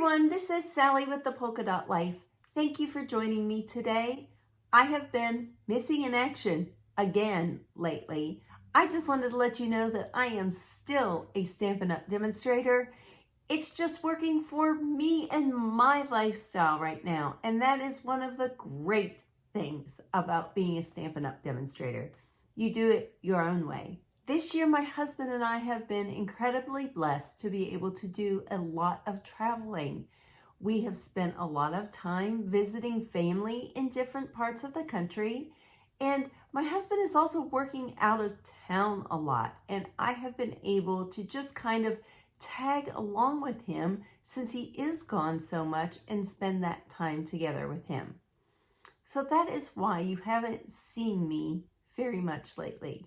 everyone, this is Sally with the Polka Dot Life. Thank you for joining me today. I have been missing in action again lately. I just wanted to let you know that I am still a Stampin' Up! Demonstrator. It's just working for me and my lifestyle right now, and that is one of the great things about being a Stampin' Up! Demonstrator. You do it your own way. This year, my husband and I have been incredibly blessed to be able to do a lot of traveling. We have spent a lot of time visiting family in different parts of the country, and my husband is also working out of town a lot, and I have been able to just kind of tag along with him since he is gone so much and spend that time together with him. So that is why you haven't seen me very much lately.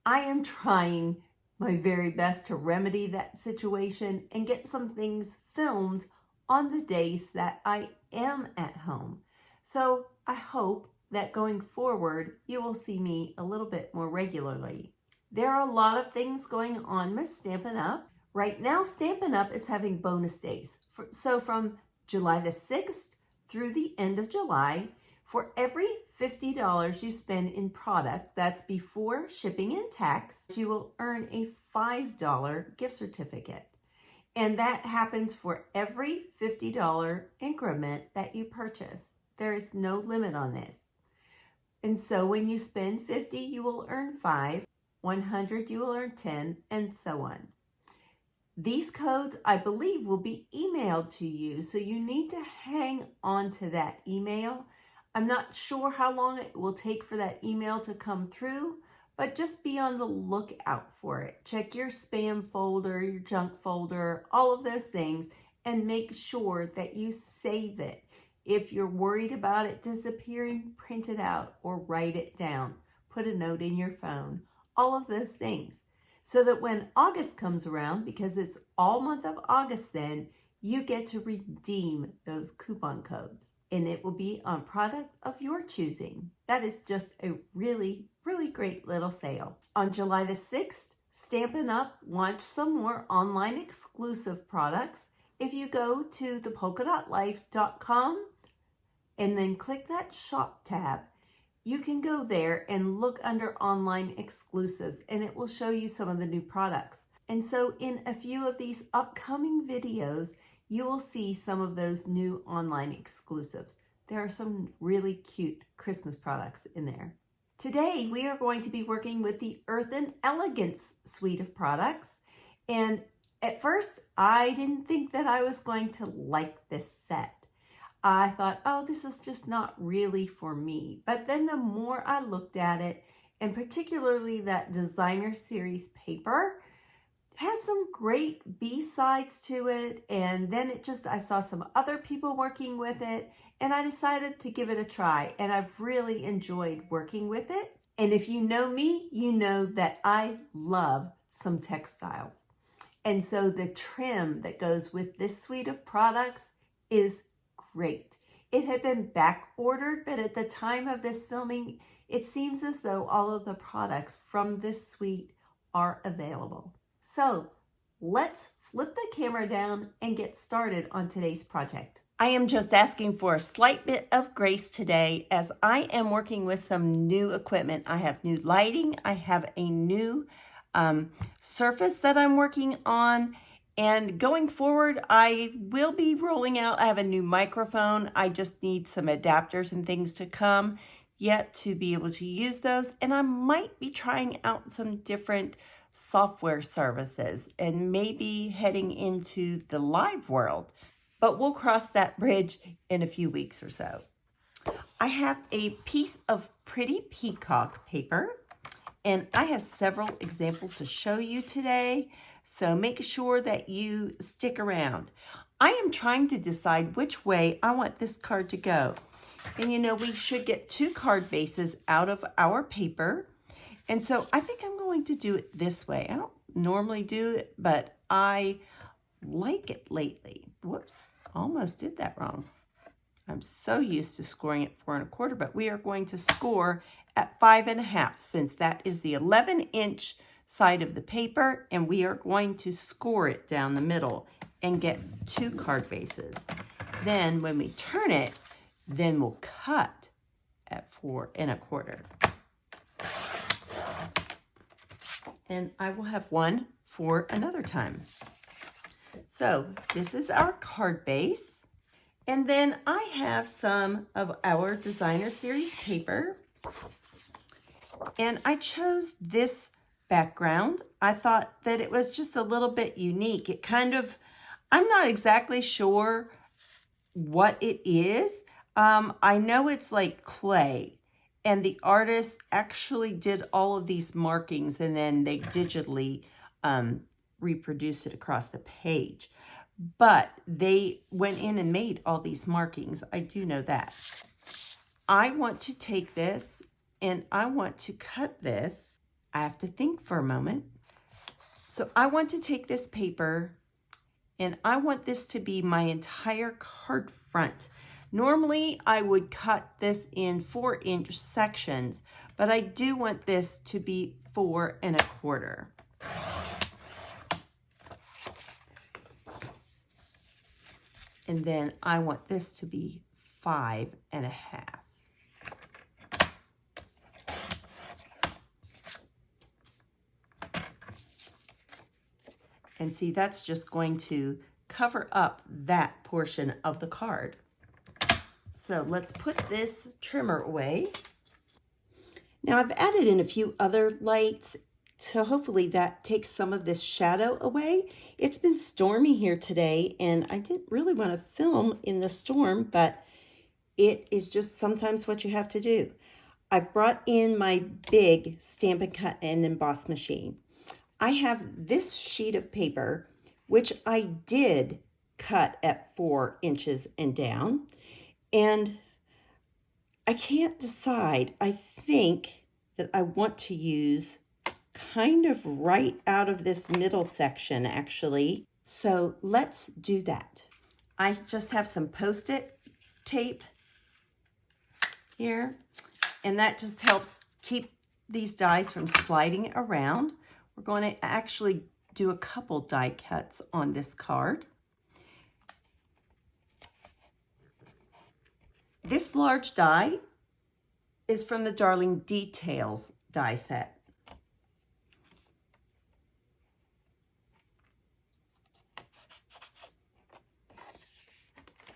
I am trying my very best to remedy that situation and get some things filmed on the days that I am at home. So I hope that going forward, you will see me a little bit more regularly. There are a lot of things going on with Stampin' Up! Right now, Stampin' Up! Is having bonus days. So from July the 6th through the end of July, for every $50 you spend in product, that's before shipping and tax, you will earn a $5 gift certificate. And that happens for every $50 increment that you purchase. There is no limit on this. And so when you spend 50, you will earn 5, 100, you will earn 10, and so on. These codes, I believe, will be emailed to you, so you need to hang on to that email. I'm not sure how long it will take for that email to come through, but just be on the lookout for it. Check your spam folder, your junk folder, all of those things, and make sure that you save it. If you're worried about it disappearing, print it out or write it down. Put a note in your phone, all of those things. So that when August comes around, because it's all month of August then, you get to redeem those coupon codes. And it will be on product of your choosing. That is just a really, really great little sale. On July the 6th, Stampin' Up! Launched some more online exclusive products. If you go to thepolkadotlife.com and then click that shop tab, you can go there and look under online exclusives and it will show you some of the new products. And so in a few of these upcoming videos, you will see some of those new online exclusives. There are some really cute Christmas products in there. Today, we are going to be working with the Earthen Elegance Suite of products. And at first, I didn't think that I was going to like this set. I thought, oh, this is just not really for me. But then the more I looked at it, and particularly that designer series paper, has some great B-sides to it, and then I saw some other people working with it, and I decided to give it a try, and I've really enjoyed working with it. And if you know me, you know that I love some textiles. And so the trim that goes with this suite of products is great. It had been back ordered, but at the time of this filming, it seems as though all of the products from this suite are available. So let's flip the camera down and get started on today's project. I am just asking for a slight bit of grace today as I am working with some new equipment. I have new lighting. I have a new surface that I'm working on. And going forward, I will be rolling out. I have a new microphone. I just need some adapters and things to come yet to be able to use those. And I might be trying out some different software services and maybe heading into the live world, but we'll cross that bridge in a few weeks or so. I have a piece of pretty peacock paper and I have several examples to show you today, so make sure that you stick around. I am trying to decide which way I want this card to go. And you know, we should get 2 card bases out of our paper. And so I think I'm going to do it this way. I don't normally do it, but I like it lately. Whoops, almost did that wrong. I'm so used to scoring at 4 1/4, but we are going to score at 5 1/2 since that is the 11-inch side of the paper, and we are going to score it down the middle and get 2 card bases. Then when we turn it, then we'll cut at 4 1/4. And I will have one for another time. So this is our card base. And then I have some of our designer series paper. And I chose this background. I thought that it was just a little bit unique. It kind of, I'm not exactly sure what it is. I know it's like clay, and the artist actually did all of these markings and then they digitally reproduced it across the page. But they went in and made all these markings. I do know that. I want to take this and I want to cut this. I have to think for a moment. So I want to take this paper and I want this to be my entire card front. Normally I would cut this in 4-inch sections, but I do want this to be 4 1/4. And then I want this to be 5 1/2. And see, that's just going to cover up that portion of the card. So let's put this trimmer away. Now I've added in a few other lights, so hopefully that takes some of this shadow away. It's been stormy here today, and I didn't really want to film in the storm, but it is just sometimes what you have to do. I've brought in my big Stampin' Cut and Emboss machine. I have this sheet of paper, which I did cut at 4 inches and down, and I can't decide. I think that I want to use kind of right out of this middle section, actually. So let's do that. I just have some Post-it tape here, and that just helps keep these dies from sliding around. We're going to actually do a couple die cuts on this card. This large die is from the Darling Details die set.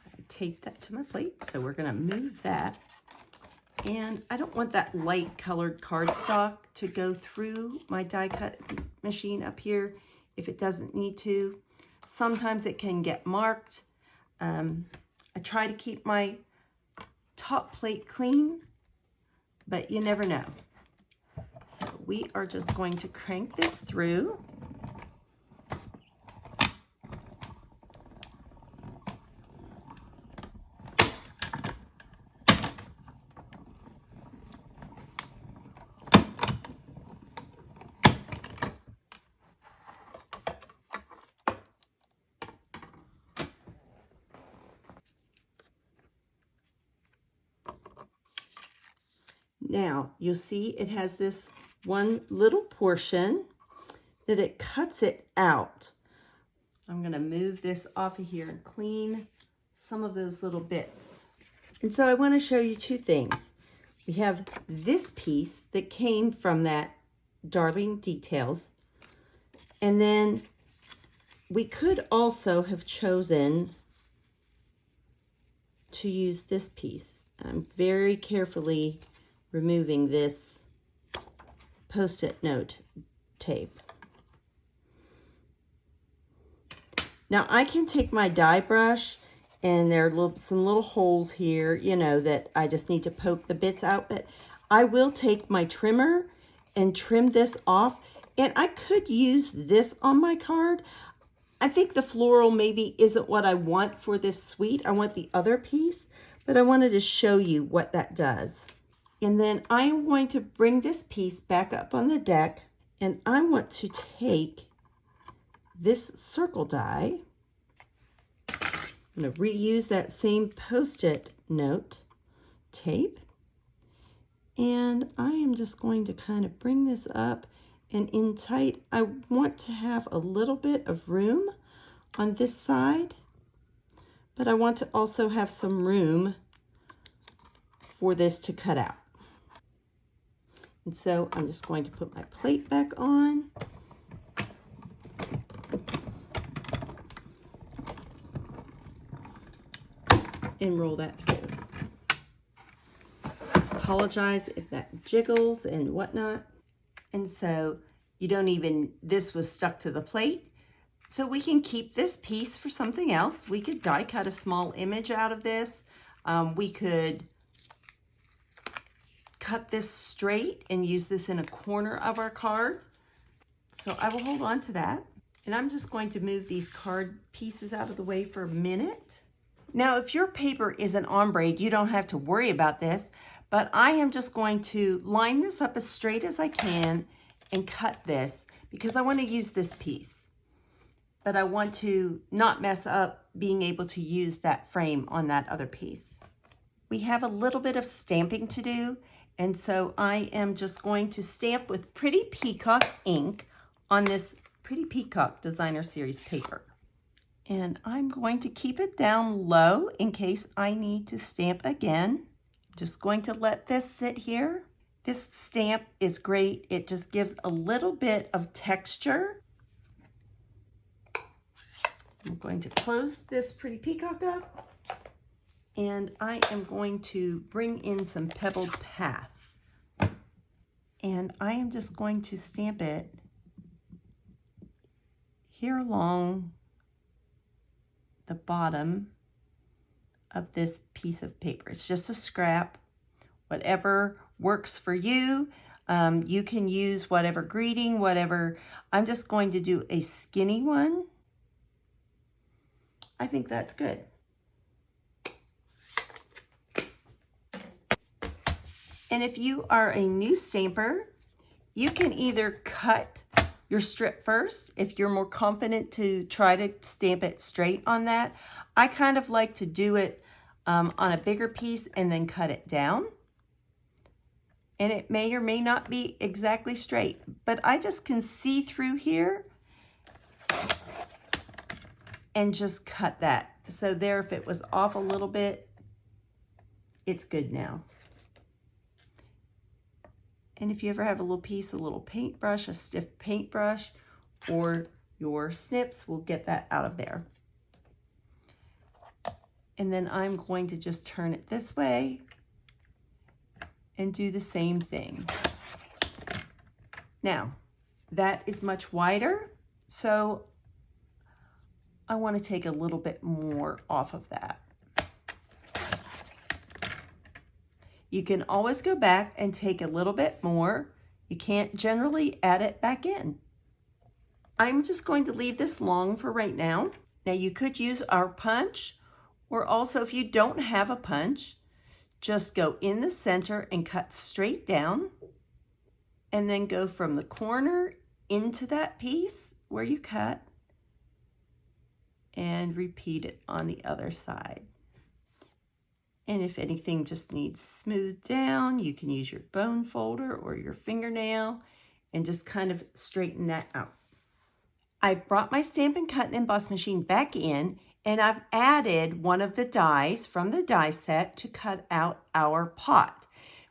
I taped that to my plate, so we're going to move that. And I don't want that light colored cardstock to go through my die cut machine up here if it doesn't need to. Sometimes it can get marked. I try to keep my top plate clean, but you never know. So we are just going to crank this through. Now, you'll see it has this one little portion that it cuts it out. I'm going to move this off of here and clean some of those little bits. And so I want to show you two things. We have this piece that came from that Darling Details. And then we could also have chosen to use this piece. I'm very carefully removing this Post-it note tape. Now I can take my die brush, and there are some little holes here, you know, that I just need to poke the bits out, but I will take my trimmer and trim this off, and I could use this on my card. I think the floral maybe isn't what I want for this suite. I want the other piece, but I wanted to show you what that does. And then I'm going to bring this piece back up on the deck, and I want to take this circle die. I'm going to reuse that same Post-it note tape. And I am just going to kind of bring this up and in tight. I want to have a little bit of room on this side, but I want to also have some room for this to cut out. And so I'm just going to put my plate back on. And roll that through. Apologize if that jiggles and whatnot. And so you don't even, this was stuck to the plate. So we can keep this piece for something else. We could die cut a small image out of this. We could cut this straight and use this in a corner of our card. So I will hold on to that. And I'm just going to move these card pieces out of the way for a minute. Now, if your paper is an ombre, you don't have to worry about this, but I am just going to line this up as straight as I can and cut this because I want to use this piece. But I want to not mess up being able to use that frame on that other piece. We have a little bit of stamping to do, and so I am just going to stamp with Pretty Peacock ink on this Pretty Peacock Designer Series paper. And I'm going to keep it down low in case I need to stamp again. I'm just going to let this sit here. This stamp is great. It just gives a little bit of texture. I'm going to close this Pretty Peacock up. And I am going to bring in some Pebbled Path. And I am just going to stamp it here along the bottom of this piece of paper. It's just a scrap, whatever works for you. You can use whatever greeting, whatever. I'm just going to do a skinny one. I think that's good. And if you are a new stamper, you can either cut your strip first if you're more confident to try to stamp it straight on that. I kind of like to do it on a bigger piece and then cut it down. And it may or may not be exactly straight, but I just can see through here and just cut that. So there, if it was off a little bit, it's good now. And if you ever have a little piece, a little paintbrush, a stiff paintbrush, or your snips will get that out of there. And then I'm going to just turn it this way and do the same thing. Now, that is much wider, so I want to take a little bit more off of that. You can always go back and take a little bit more. You can't generally add it back in. I'm just going to leave this long for right now. Now you could use our punch, or also if you don't have a punch, just go in the center and cut straight down, and then go from the corner into that piece where you cut, and repeat it on the other side. And if anything just needs smoothed down, you can use your bone folder or your fingernail and just kind of straighten that out. I've brought my Stampin' Cut and Emboss machine back in, and I've added one of the dies from the die set to cut out our pot.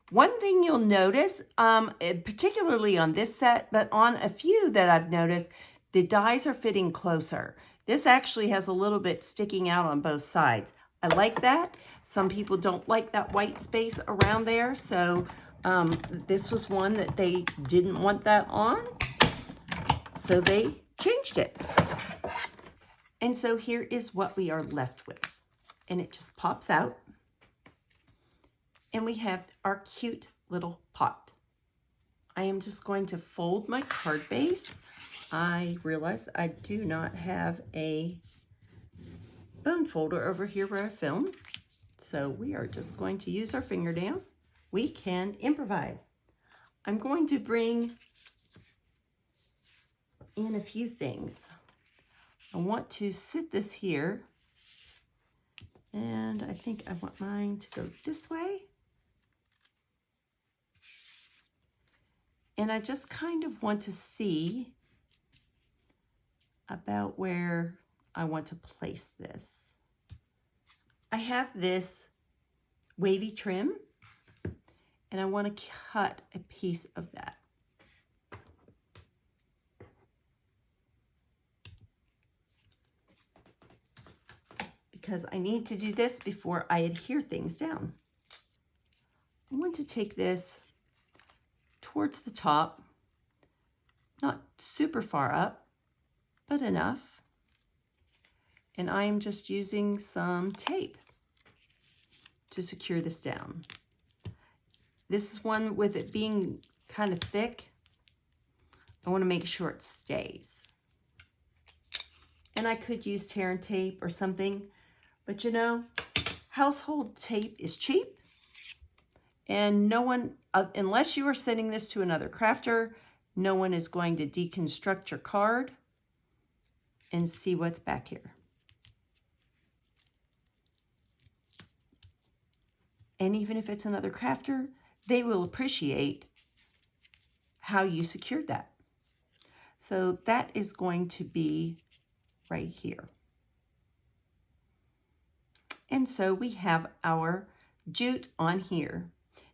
One thing you'll notice, particularly on this set, but on a few that I've noticed, the dies are fitting closer. This actually has a little bit sticking out on both sides. I like that. Some people don't like that white space around there, so this was one that they didn't want that on, so they changed it. And so here is what we are left with. And it just pops out. And we have our cute little pot. I am just going to fold my card base. I realize I do not have a bone folder over here where I film. So we are just going to use our fingernails. We can improvise. I'm going to bring in a few things. I want to sit this here, and I think I want mine to go this way. And I just kind of want to see about where I want to place this. I have this wavy trim, and I want to cut a piece of that. Because I need to do this before I adhere things down. I want to take this towards the top, not super far up, but enough. And I am just using some tape to secure this down. This is one with it being kind of thick. I want to make sure it stays. And I could use tear and tape or something, but you know, household tape is cheap. And no one, unless you are sending this to another crafter, no one is going to deconstruct your card and see what's back here. And even if it's another crafter, they will appreciate how you secured that. So that is going to be right here. And so we have our jute on here.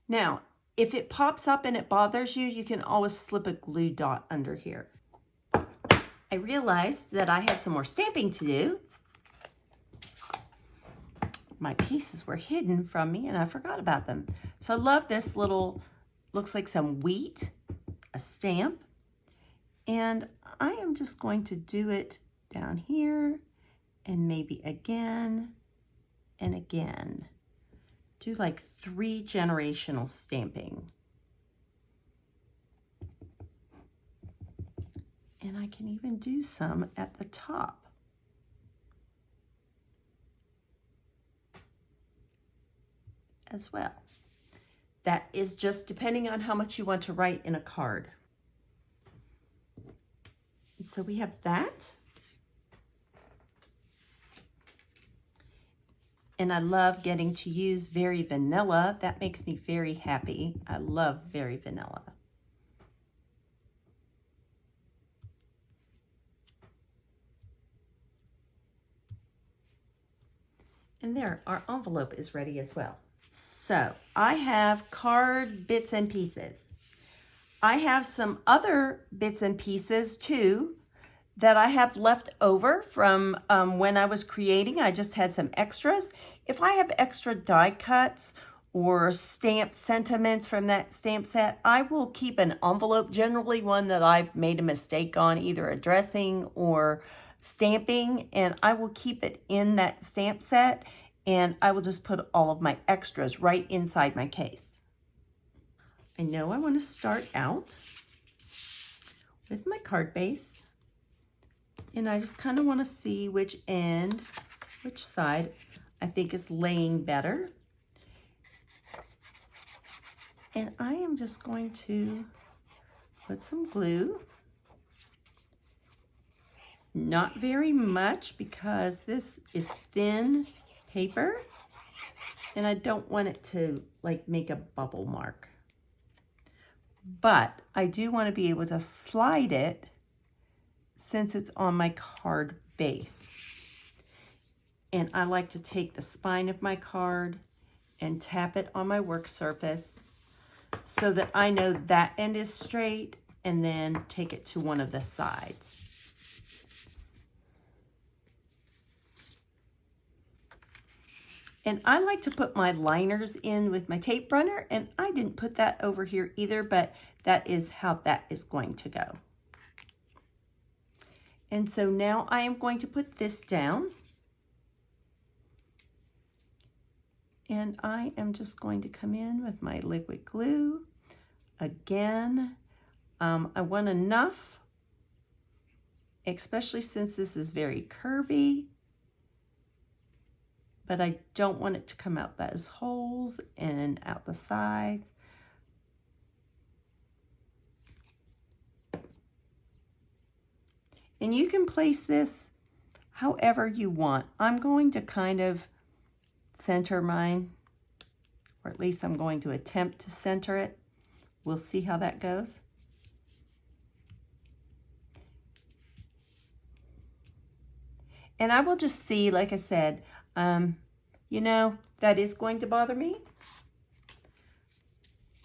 Now, if it pops up and it bothers you, you can always slip a glue dot under here. I realized that I had some more stamping to do. My pieces were hidden from me and I forgot about them. So I love this little, looks like some wheat, a stamp. And I am just going to do it down here and maybe again and again. Do like 3 generational stamping. And I can even do some at the top. As well. That is just depending on how much you want to write in a card. So we have that. And I love getting to use Very Vanilla. That makes me very happy. I love Very Vanilla. And there, our envelope is ready as well. So I have card bits and pieces. I have some other bits and pieces too that I have left over from when I was creating. I just had some extras. If I have extra die cuts or stamped sentiments from that stamp set, I will keep an envelope, generally one that I've made a mistake on, either addressing or stamping, and I will keep it in that stamp set, and I will just put all of my extras right inside my case. I know I want to start out with my card base. And I just kind of want to see which end, which side I think is laying better. And I am just going to put some glue. Not very much because this is thin paper and I don't want it to like make a bubble mark. But I do want to be able to slide it since it's on my card base. And I like to take the spine of my card and tap it on my work surface so that I know that end is straight, and then take it to one of the sides. And I like to put my liners in with my tape runner, and I didn't put that over here either, but that is how that is going to go. And so now I am going to put this down. And I am just going to come in with my liquid glue. Again, I want enough, especially since this is very curvy, but I don't want it to come out those holes and out the sides. And you can place this however you want. I'm going to kind of center mine, or at least I'm going to attempt to center it. We'll see how that goes. And I will just see, like I said, you know, that is going to bother me.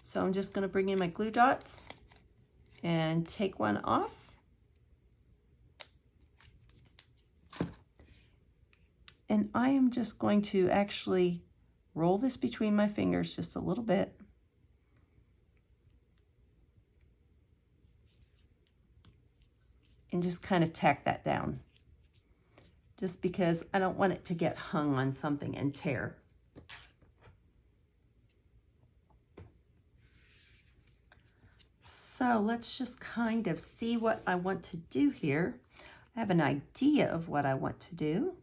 So I'm just going to bring in my glue dots and take one off. And I am just going to actually roll this between my fingers just a little bit. And just kind of tack that down. Just because I don't want it to get hung on something and tear. So let's just kind of see what I want to do here. I have an idea of what I want to do.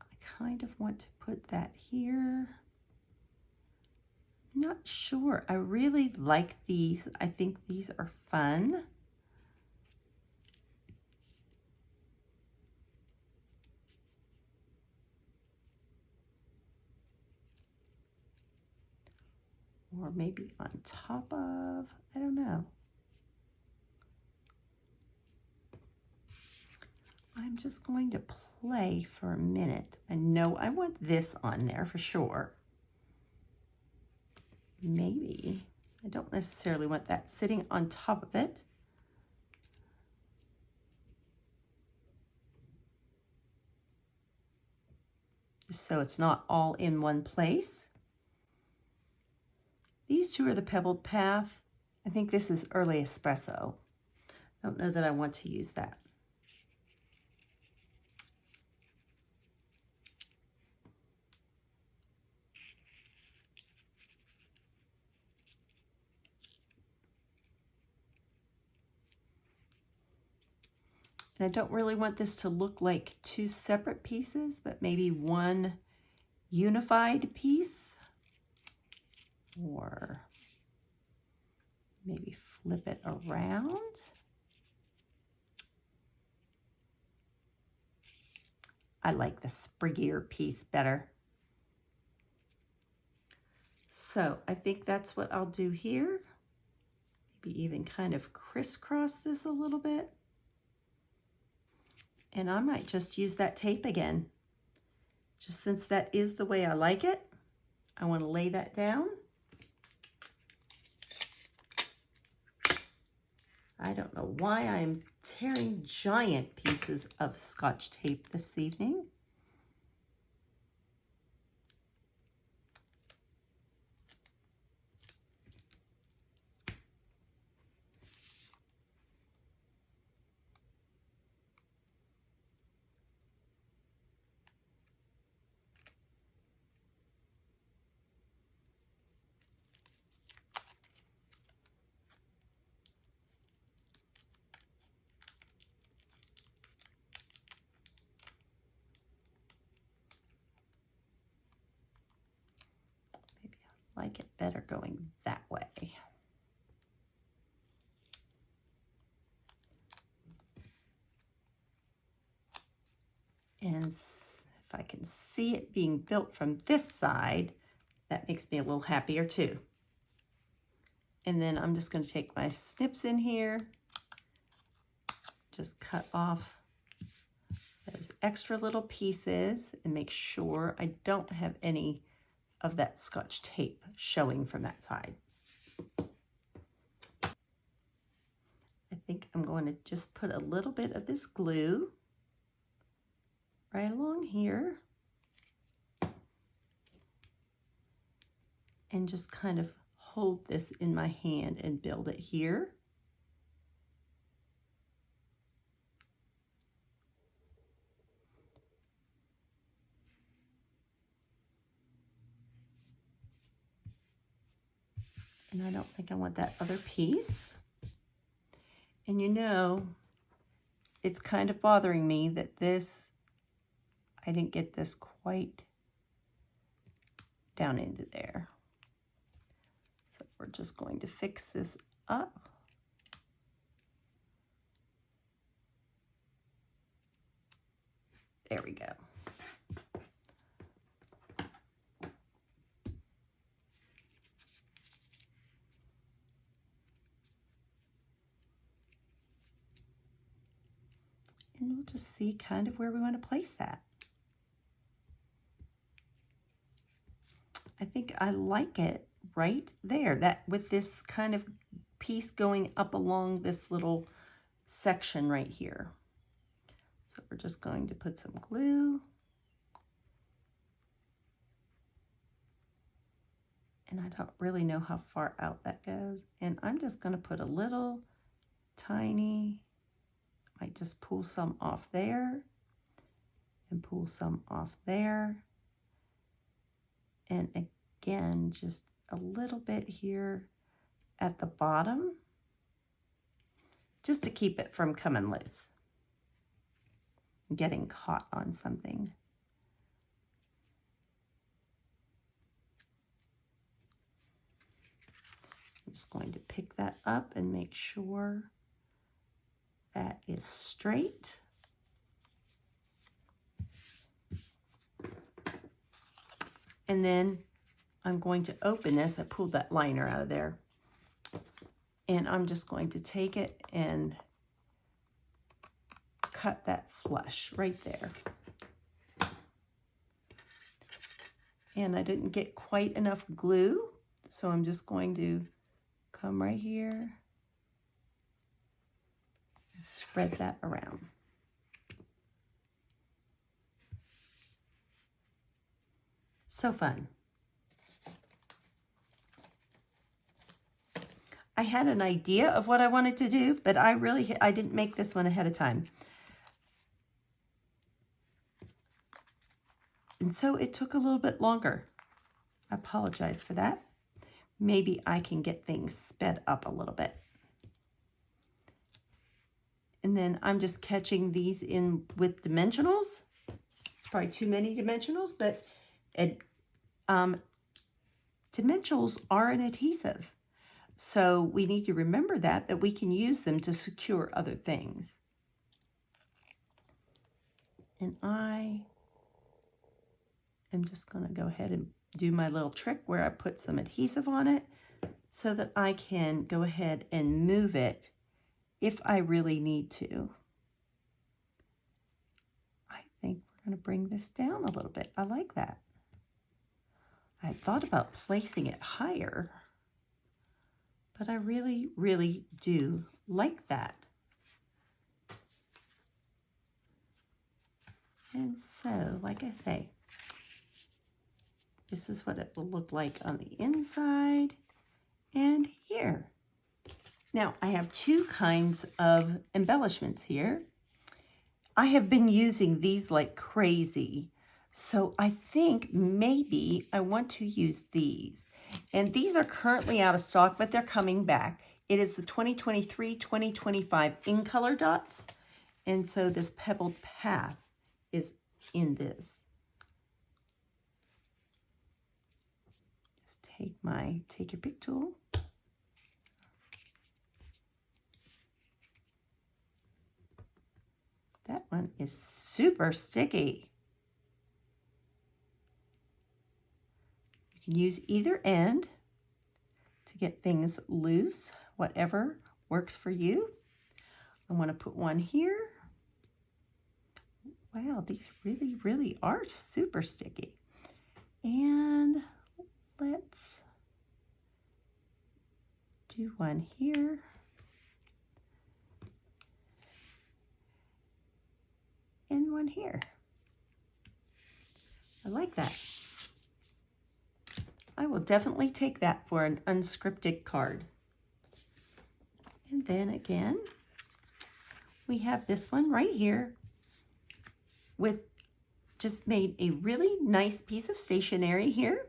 I kind of want to put that here. Not sure. I really like these. I think these are fun. Or maybe on top of, I don't know. I'm just going to play for a minute. I know I want this on there for sure. Maybe. I don't necessarily want that sitting on top of it. So it's not all in one place. These two are the Pebbled Path. I think this is Early Espresso. I don't know that I want to use that. And I don't really want this to look like two separate pieces, but maybe one unified piece. Or maybe flip it around. I like the spriggier piece better. So I think that's what I'll do here. Maybe even kind of crisscross this a little bit. And I might just use that tape again. Just since that is the way I like it, I want to lay that down. I don't know why I'm tearing giant pieces of Scotch tape this evening. Like it better going that way. And if I can see it being built from this side, that makes me a little happier too. And then I'm just going to take my snips in here, just cut off those extra little pieces and make sure I don't have any of that Scotch tape showing from that side. I think I'm going to just put a little bit of this glue right along here and just kind of hold this in my hand and build it here. And I don't think I want that other piece. And you know, it's kind of bothering me that I didn't get this quite down into there. So we're just going to fix this up. There we go. And we'll just see kind of where we want to place that. I think I like it right there, that with this kind of piece going up along this little section right here. So we're just going to put some glue. And I don't really know how far out that goes. And I'm just going to put a little tiny, might just pull some off there and pull some off there. And again, just a little bit here at the bottom, just to keep it from coming loose, getting caught on something. I'm just going to pick that up and make sure that is straight. And then I'm going to open this. I pulled that liner out of there. And I'm just going to take it and cut that flush right there. And I didn't get quite enough glue, so I'm just going to come right here and spread that around. So fun. I had an idea of what I wanted to do, but I didn't make this one ahead of time. And so it took a little bit longer. I apologize for that. Maybe I can get things sped up a little bit. And then I'm just catching these in with dimensionals. It's probably too many dimensionals, but dimensionals are an adhesive. So we need to remember that we can use them to secure other things. And I am just going to go ahead and do my little trick where I put some adhesive on it so that I can go ahead and move it if I really need to. I think we're going to bring this down a little bit. I like that. I thought about placing it higher, but I really, really do like that. And so, like I say, this is what it will look like on the inside and here. Now, I have two kinds of embellishments here. I have been using these like crazy, so I think maybe I want to use these. And these are currently out of stock, but they're coming back. It is the 2023-2025 in color dots. And so this pebbled path is in this. Just take your pick tool. That one is super sticky. You can use either end to get things loose, whatever works for you. I want to put one here. Wow, these really, really are super sticky. And let's do one here. And one here. I like that. I will definitely take that for an unscripted card. And then again, we have this one right here with just made a really nice piece of stationery here.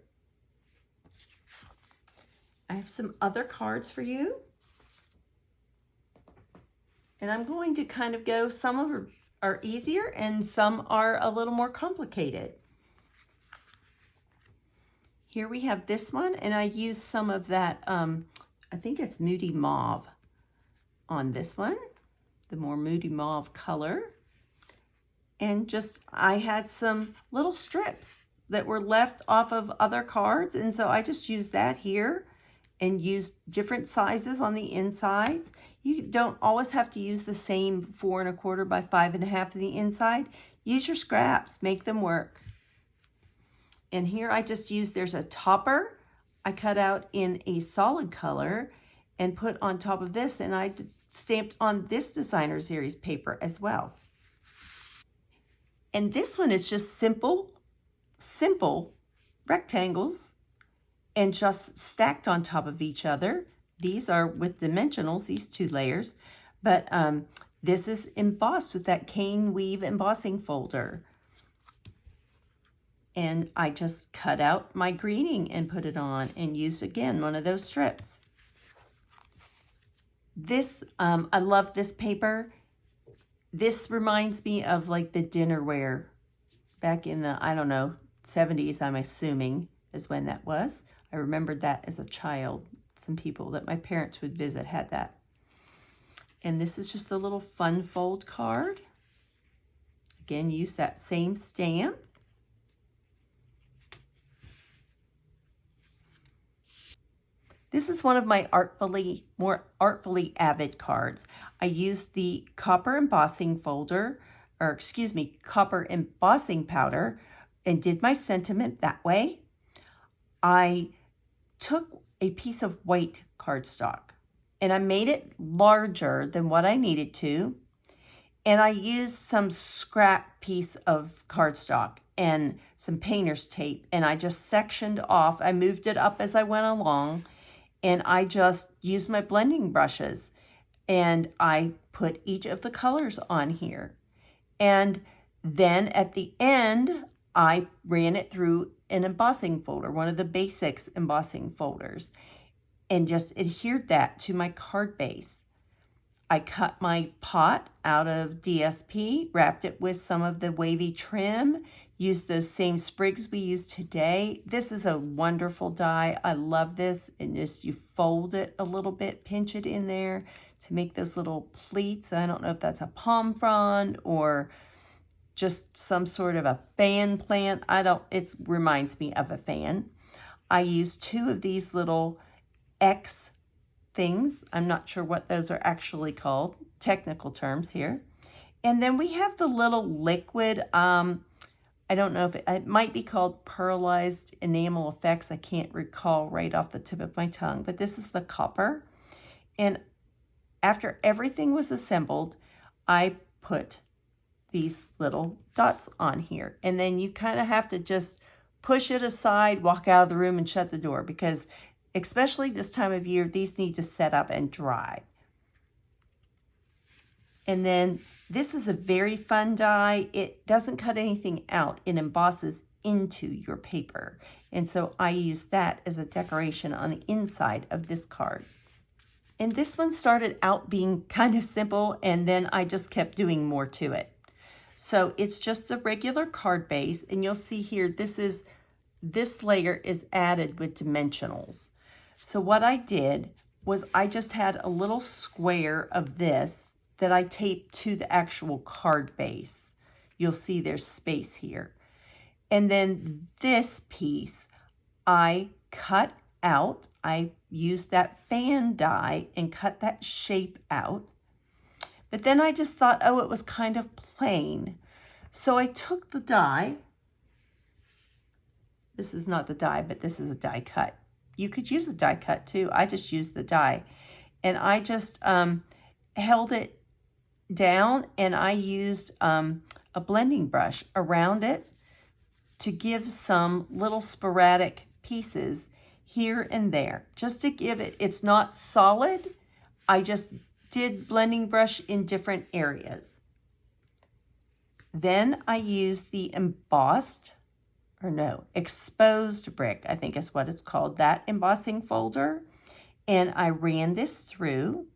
I have some other cards for you. And I'm going to kind of go, some of them are easier and some are a little more complicated. Here we have this one, and I used some of that, I think it's Moody Mauve on this one, the more Moody Mauve color. And just, I had some little strips that were left off of other cards, and so I just used that here and use different sizes on the insides. You don't always have to use the same 4 1/4 by 5 1/2 on the inside. Use your scraps, make them work. And here I just used, there's a topper I cut out in a solid color and put on top of this, and I stamped on this designer series paper as well. And this one is just simple rectangles and just stacked on top of each other. These are with dimensionals, these 2 layers, but this is embossed with that cane weave embossing folder. And I just cut out my greeting and put it on and used, again, one of those strips. This, I love this paper. This reminds me of like the dinnerware back in the, I don't know, 70s, I'm assuming, is when that was. I remembered that as a child. Some people that my parents would visit had that. And this is just a little fun fold card. Again, use that same stamp. This is one of my more artfully avid cards. I used the copper embossing folder, or excuse me, copper embossing powder, and did my sentiment that way. I took a piece of white cardstock and I made it larger than what I needed to. And I used some scrap piece of cardstock and some painter's tape, and I just sectioned off. I moved it up as I went along, and I just used my blending brushes and I put each of the colors on here. And then at the end, I ran it through an embossing folder, one of the basics embossing folders, and just adhered that to my card base. I cut my pot out of DSP, wrapped it with some of the wavy trim, used those same sprigs we use today. This is a wonderful die. I love this. And just you fold it a little bit, pinch it in there to make those little pleats. I don't know if that's a palm frond or just some sort of a fan plant. It reminds me of a fan. I used 2 of these little X things. I'm not sure what those are actually called, technical terms here. And then we have the little liquid, I don't know if it might be called pearlized enamel effects. I can't recall right off the tip of my tongue, but this is the copper. And after everything was assembled, I put these little dots on here. And then you kind of have to just push it aside, walk out of the room and shut the door, because especially this time of year, these need to set up and dry. And then this is a very fun die. It doesn't cut anything out. It embosses into your paper. And so I use that as a decoration on the inside of this card. And this one started out being kind of simple, and then I just kept doing more to it. So it's just the regular card base, and you'll see here, this layer is added with dimensionals. So what I did was I just had a little square of this that I taped to the actual card base. You'll see there's space here. And then this piece I cut out. I used that fan die and cut that shape out. But then I just thought, oh, it was kind of plain. So I took the die. This is not the die, but this is a die cut. You could use a die cut too. I just used the die. And I just held it down, and I used a blending brush around it to give some little sporadic pieces here and there, just to give it, it's not solid. I just did blending brush in different areas. Then I used the exposed brick, I think is what it's called, that embossing folder, and I ran this through.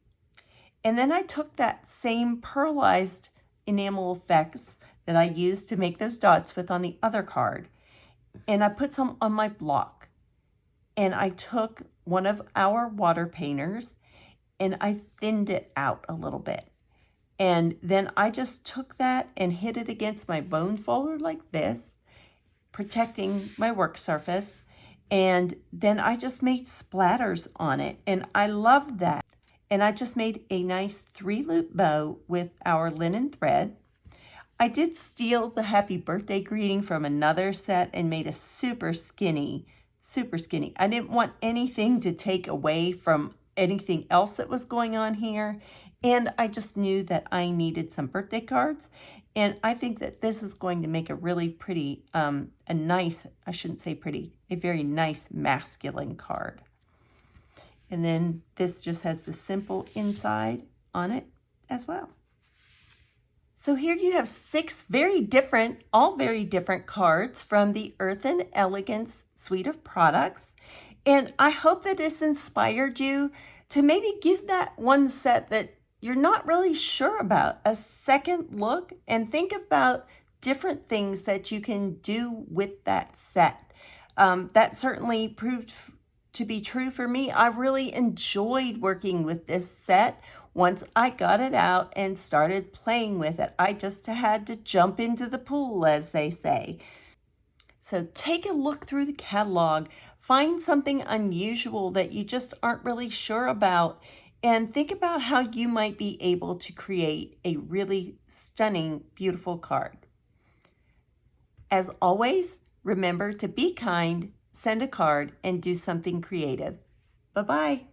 And then I took that same pearlized enamel effects that I used to make those dots with on the other card, and I put some on my block. And I took one of our water painters and I thinned it out a little bit. And then I just took that and hit it against my bone folder like this, protecting my work surface. And then I just made splatters on it, and I love that. And I just made a nice 3-loop bow with our linen thread. I did steal the happy birthday greeting from another set and made a super skinny. I didn't want anything to take away from anything else that was going on here. And I just knew that I needed some birthday cards. And I think that this is going to make a really pretty, a very nice masculine card. And then this just has the simple inside on it as well. So here you have 6 all very different cards from the Earthen Elegance suite of products. And I hope that this inspired you to maybe give that one set that you're not really sure about a second look and think about different things that you can do with that set. That certainly proved to be true for me. I really enjoyed working with this set. Once I got it out and started playing with it, I just had to jump into the pool, as they say. So take a look through the catalog, find something unusual that you just aren't really sure about, and think about how you might be able to create a really stunning, beautiful card. As always, remember to be kind, send a card, and do something creative. Bye-bye.